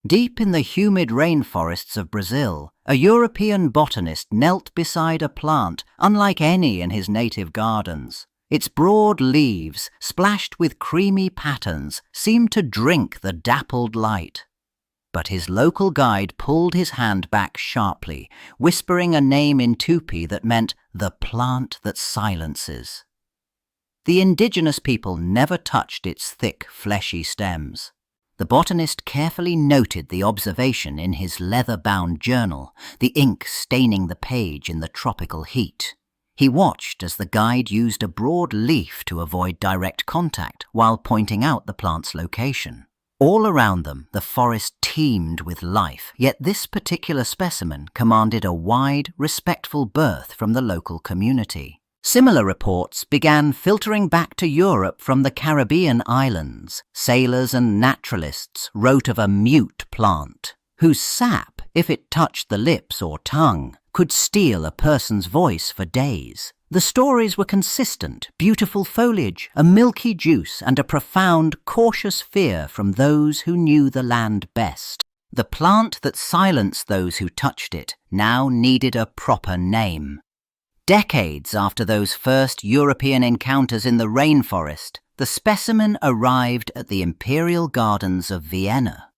Deep in the humid rainforests of Brazil, a European botanist knelt beside a plant unlike any in his native gardens. Its broad leaves, splashed with creamy patterns, seemed to drink the dappled light. But his local guide pulled his hand back sharply, whispering a name in Tupi that meant the plant that silences. The indigenous people never touched its thick, fleshy stems. The botanist carefully noted the observation in his leather-bound journal, the ink staining the page in the tropical heat. He watched as the guide used a broad leaf to avoid direct contact while pointing out the plant's location. All around them, the forest teemed with life, yet this particular specimen commanded a wide, respectful berth from the local community. Similar reports began filtering back to Europe from the Caribbean islands. Sailors and naturalists wrote of a mute plant, whose sap, if it touched the lips or tongue, could steal a person's voice for days. The stories were consistent: beautiful foliage, a milky juice, and a profound, cautious fear from those who knew the land best. The plant that silenced those who touched it now needed a proper name. Decades after those first European encounters in the rainforest, the specimen arrived at the Imperial Gardens of Vienna.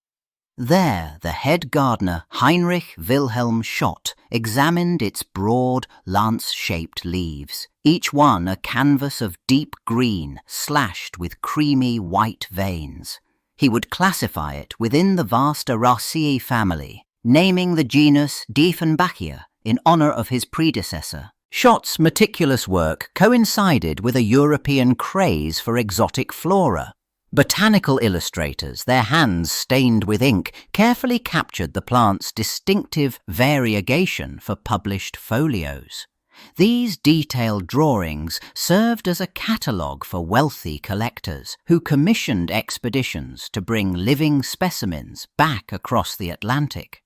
There, the head gardener, Heinrich Wilhelm Schott, examined its broad, lance-shaped leaves, each one a canvas of deep green, slashed with creamy white veins. He would classify it within the vast Araceae family, naming the genus Dieffenbachia in honor of his predecessor. Schott's meticulous work coincided with a European craze for exotic flora. Botanical illustrators, their hands stained with ink, carefully captured the plant's distinctive variegation for published folios. These detailed drawings served as a catalogue for wealthy collectors who commissioned expeditions to bring living specimens back across the Atlantic.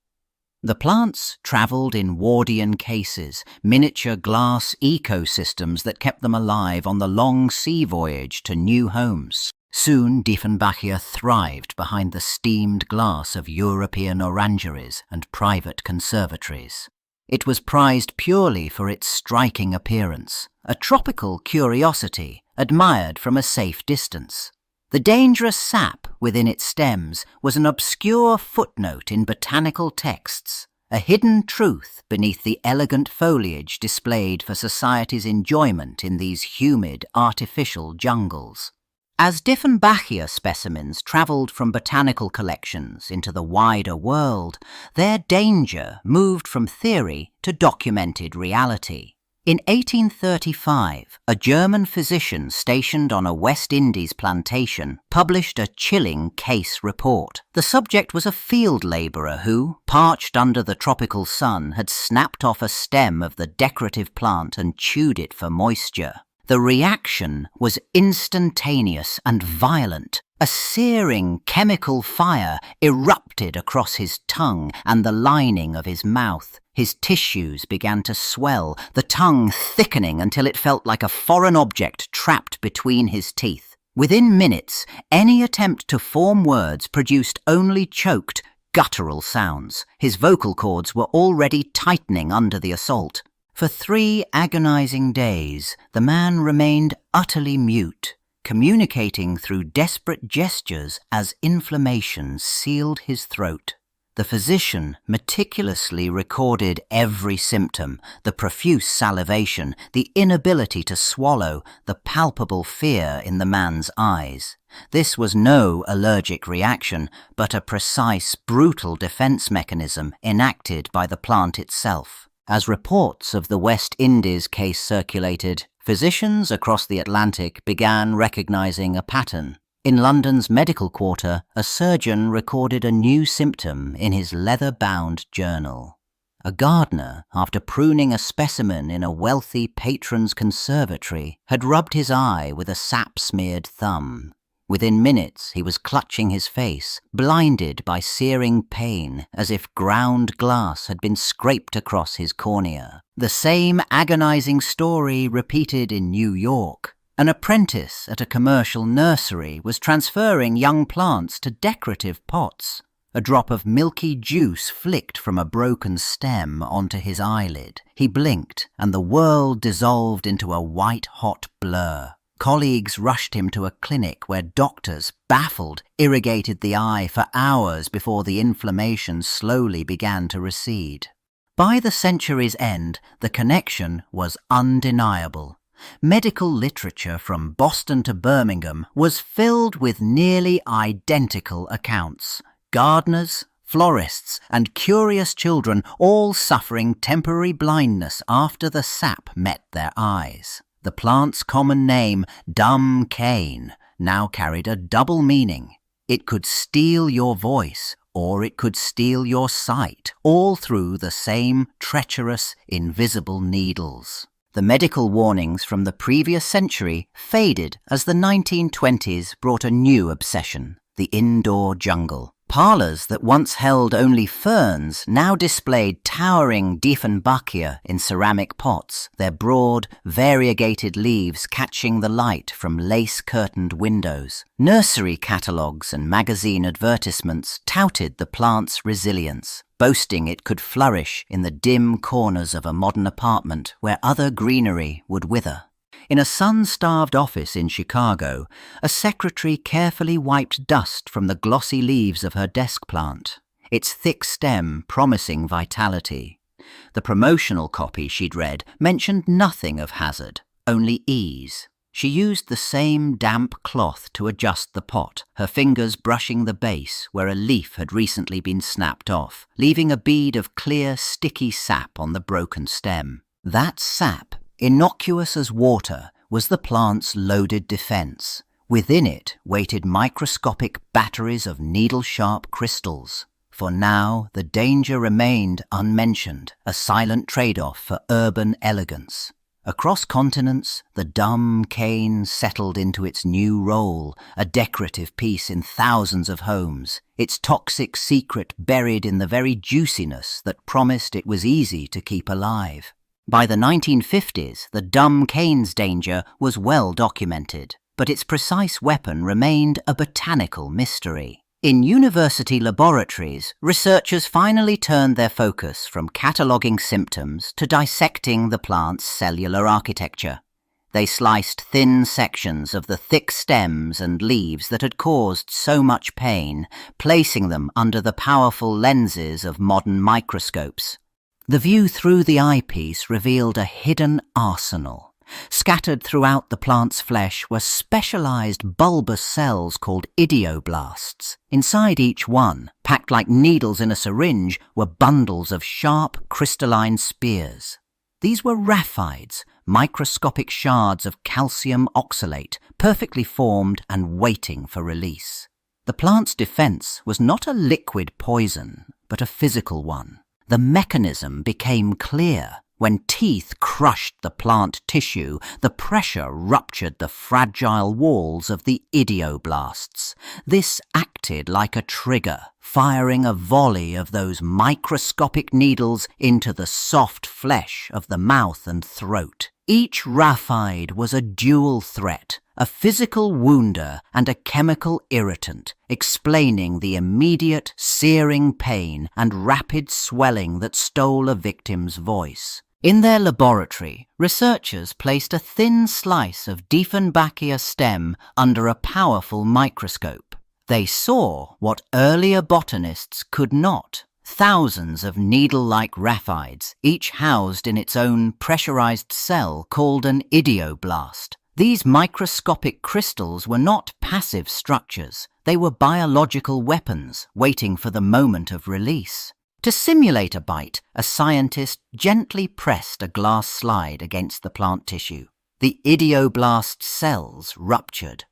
The plants travelled in Wardian cases, miniature glass ecosystems that kept them alive on the long sea voyage to new homes. Soon Dieffenbachia thrived behind the steamed glass of European orangeries and private conservatories. It was prized purely for its striking appearance, a tropical curiosity admired from a safe distance. The dangerous sap within its stems was an obscure footnote in botanical texts, a hidden truth beneath the elegant foliage displayed for society's enjoyment in these humid, artificial jungles. As Dieffenbachia specimens travelled from botanical collections into the wider world, their danger moved from theory to documented reality. In 1835, a German physician stationed on a West Indies plantation published a chilling case report. The subject was a field labourer who, parched under the tropical sun, had snapped off a stem of the decorative plant and chewed it for moisture. The reaction was instantaneous and violent. A searing chemical fire erupted across his tongue and the lining of his mouth. His tissues began to swell, the tongue thickening until it felt like a foreign object trapped between his teeth. Within minutes, any attempt to form words produced only choked, guttural sounds. His vocal cords were already tightening under the assault. For 3 agonizing days, the man remained utterly mute, communicating through desperate gestures as inflammation sealed his throat. The physician meticulously recorded every symptom: the profuse salivation, the inability to swallow, the palpable fear in the man's eyes. This was no allergic reaction, but a precise, brutal defense mechanism enacted by the plant itself. As reports of the West Indies case circulated, physicians across the Atlantic began recognizing a pattern. In London's medical quarter, a surgeon recorded a new symptom in his leather-bound journal. A gardener, after pruning a specimen in a wealthy patron's conservatory, had rubbed his eye with a sap-smeared thumb. Within minutes, he was clutching his face, blinded by searing pain, as if ground glass had been scraped across his cornea. The same agonizing story repeated in New York. An apprentice at a commercial nursery was transferring young plants to decorative pots. A drop of milky juice flicked from a broken stem onto his eyelid. He blinked, and the world dissolved into a white-hot blur. Colleagues rushed him to a clinic where doctors, baffled, irrigated the eye for hours before the inflammation slowly began to recede. By the century's end, the connection was undeniable. Medical literature from Boston to Birmingham was filled with nearly identical accounts. Gardeners, florists, and curious children all suffering temporary blindness after the sap met their eyes. The plant's common name, dumb cane, now carried a double meaning. It could steal your voice, or it could steal your sight, all through the same treacherous, invisible needles. The medical warnings from the previous century faded as the 1920s brought a new obsession, the indoor jungle. Parlours that once held only ferns now displayed towering Dieffenbachia in ceramic pots, their broad, variegated leaves catching the light from lace-curtained windows. Nursery catalogues and magazine advertisements touted the plant's resilience, boasting it could flourish in the dim corners of a modern apartment where other greenery would wither. In a sun-starved office in Chicago, a secretary carefully wiped dust from the glossy leaves of her desk plant, its thick stem promising vitality. The promotional copy she'd read mentioned nothing of hazard, only ease. She used the same damp cloth to adjust the pot, her fingers brushing the base where a leaf had recently been snapped off, leaving a bead of clear, sticky sap on the broken stem. That sap, innocuous as water, was the plant's loaded defense. Within it waited microscopic batteries of needle-sharp crystals. For now, the danger remained unmentioned, a silent trade-off for urban elegance. Across continents, the dumb cane settled into its new role, a decorative piece in thousands of homes, its toxic secret buried in the very juiciness that promised it was easy to keep alive. By the 1950s, the dumb cane's danger was well documented, but its precise weapon remained a botanical mystery. In university laboratories, researchers finally turned their focus from cataloguing symptoms to dissecting the plant's cellular architecture. They sliced thin sections of the thick stems and leaves that had caused so much pain, placing them under the powerful lenses of modern microscopes. The view through the eyepiece revealed a hidden arsenal. Scattered throughout the plant's flesh were specialized bulbous cells called idioblasts. Inside each one, packed like needles in a syringe, were bundles of sharp, crystalline spears. These were raphides, microscopic shards of calcium oxalate, perfectly formed and waiting for release. The plant's defense was not a liquid poison, but a physical one. The mechanism became clear. When teeth crushed the plant tissue, the pressure ruptured the fragile walls of the idioblasts. This acted like a trigger, firing a volley of those microscopic needles into the soft flesh of the mouth and throat. Each raphide was a dual threat, a physical wounder and a chemical irritant, explaining the immediate, searing pain and rapid swelling that stole a victim's voice. In their laboratory, researchers placed a thin slice of Dieffenbachia stem under a powerful microscope. They saw what earlier botanists could not. Thousands of needle-like raphides, each housed in its own pressurized cell called an idioblast. These microscopic crystals were not passive structures. They were biological weapons waiting for the moment of release. To simulate a bite, a scientist gently pressed a glass slide against the plant tissue. The idioblast cells ruptured.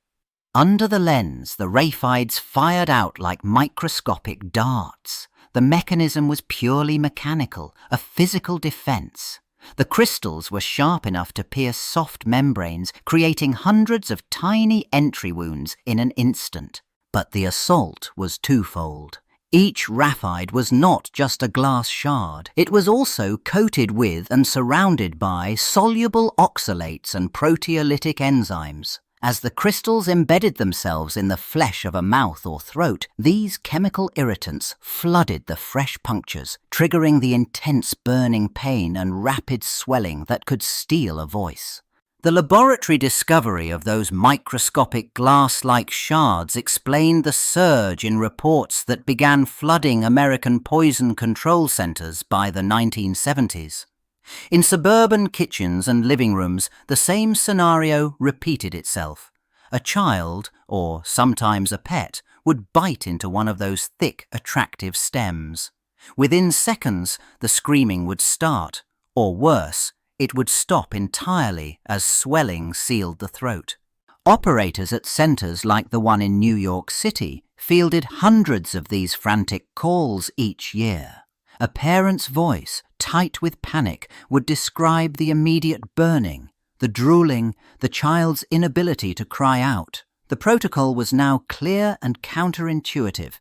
Under the lens, the raphides fired out like microscopic darts. The mechanism was purely mechanical, a physical defense. The crystals were sharp enough to pierce soft membranes, creating hundreds of tiny entry wounds in an instant. But the assault was twofold. Each raphide was not just a glass shard. It was also coated with and surrounded by soluble oxalates and proteolytic enzymes. As the crystals embedded themselves in the flesh of a mouth or throat, these chemical irritants flooded the fresh punctures, triggering the intense burning pain and rapid swelling that could steal a voice. The laboratory discovery of those microscopic glass-like shards explained the surge in reports that began flooding American poison control centers by the 1970s. In suburban kitchens and living rooms, the same scenario repeated itself. A child, or sometimes a pet, would bite into one of those thick, attractive stems. Within seconds, the screaming would start, or worse, it would stop entirely as swelling sealed the throat. Operators at centers like the one in New York City fielded hundreds of these frantic calls each year. A parent's voice, tight with panic, would describe the immediate burning, the drooling, the child's inability to cry out. The protocol was now clear and counterintuitive.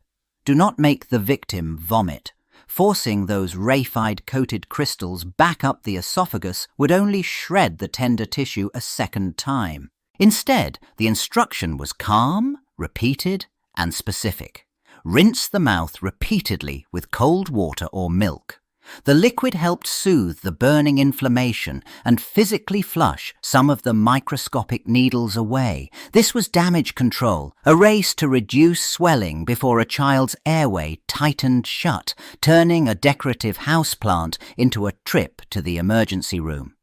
Do not make the victim vomit. Forcing those rafide-coated crystals back up the esophagus would only shred the tender tissue a second time. Instead, the instruction was calm, repeated, and specific. Rinse the mouth repeatedly with cold water or milk. The liquid helped soothe the burning inflammation and physically flush some of the microscopic needles away. This was damage control, a race to reduce swelling before a child's airway tightened shut, turning a decorative houseplant into a trip to the emergency room.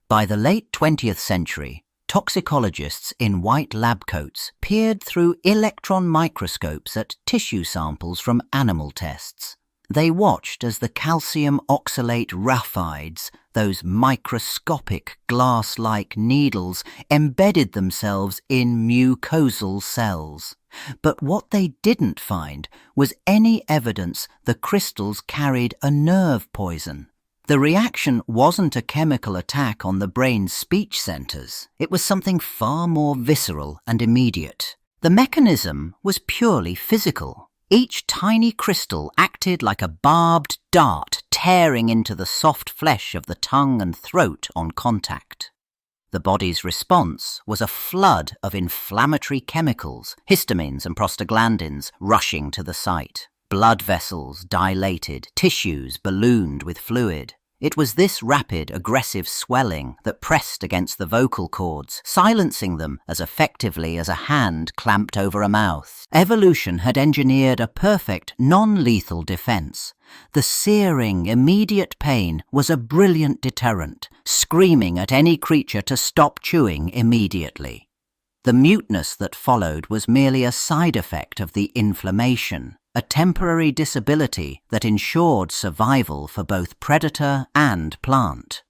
By the late 20th century, toxicologists in white lab coats peered through electron microscopes at tissue samples from animal tests. They watched as the calcium oxalate raphides, those microscopic glass-like needles, embedded themselves in mucosal cells. But what they didn't find was any evidence the crystals carried a nerve poison. The reaction wasn't a chemical attack on the brain's speech centers. It was something far more visceral and immediate. The mechanism was purely physical. Each tiny crystal acted like a barbed dart tearing into the soft flesh of the tongue and throat on contact. The body's response was a flood of inflammatory chemicals, histamines and prostaglandins, rushing to the site. Blood vessels dilated, tissues ballooned with fluid. It was this rapid, aggressive swelling that pressed against the vocal cords, silencing them as effectively as a hand clamped over a mouth. Evolution had engineered a perfect, non-lethal defense. The searing, immediate pain was a brilliant deterrent, screaming at any creature to stop chewing immediately. The muteness that followed was merely a side effect of the inflammation, a temporary disability that ensured survival for both predator and plant.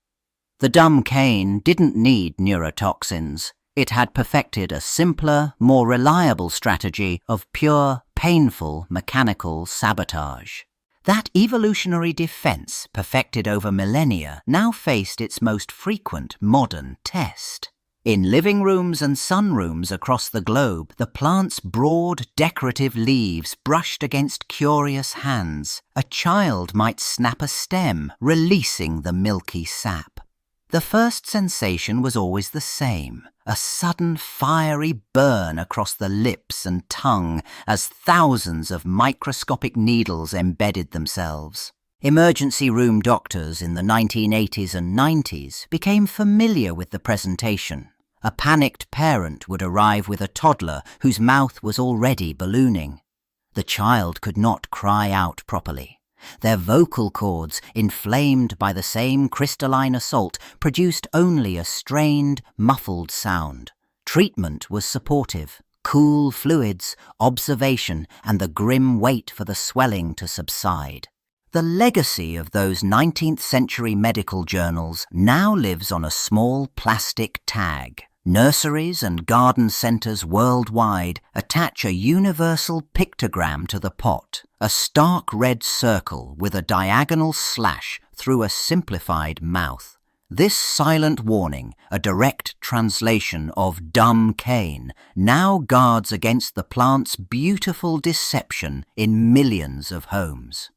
The dumb cane didn't need neurotoxins. It had perfected a simpler, more reliable strategy of pure, painful, mechanical sabotage. That evolutionary defense, perfected over millennia, now faced its most frequent modern test. In living rooms and sunrooms across the globe, the plant's broad, decorative leaves brushed against curious hands. A child might snap a stem, releasing the milky sap. The first sensation was always the same, a sudden fiery burn across the lips and tongue as thousands of microscopic needles embedded themselves. Emergency room doctors in the 1980s and 90s became familiar with the presentation. A panicked parent would arrive with a toddler whose mouth was already ballooning. The child could not cry out properly. Their vocal cords, inflamed by the same crystalline assault, produced only a strained, muffled sound. Treatment was supportive. Cool fluids, observation, and the grim wait for the swelling to subside. The legacy of those 19th century medical journals now lives on a small plastic tag. Nurseries and garden centres worldwide attach a universal pictogram to the pot, a stark red circle with a diagonal slash through a simplified mouth. This silent warning, a direct translation of dumb cane, now guards against the plant's beautiful deception in millions of homes.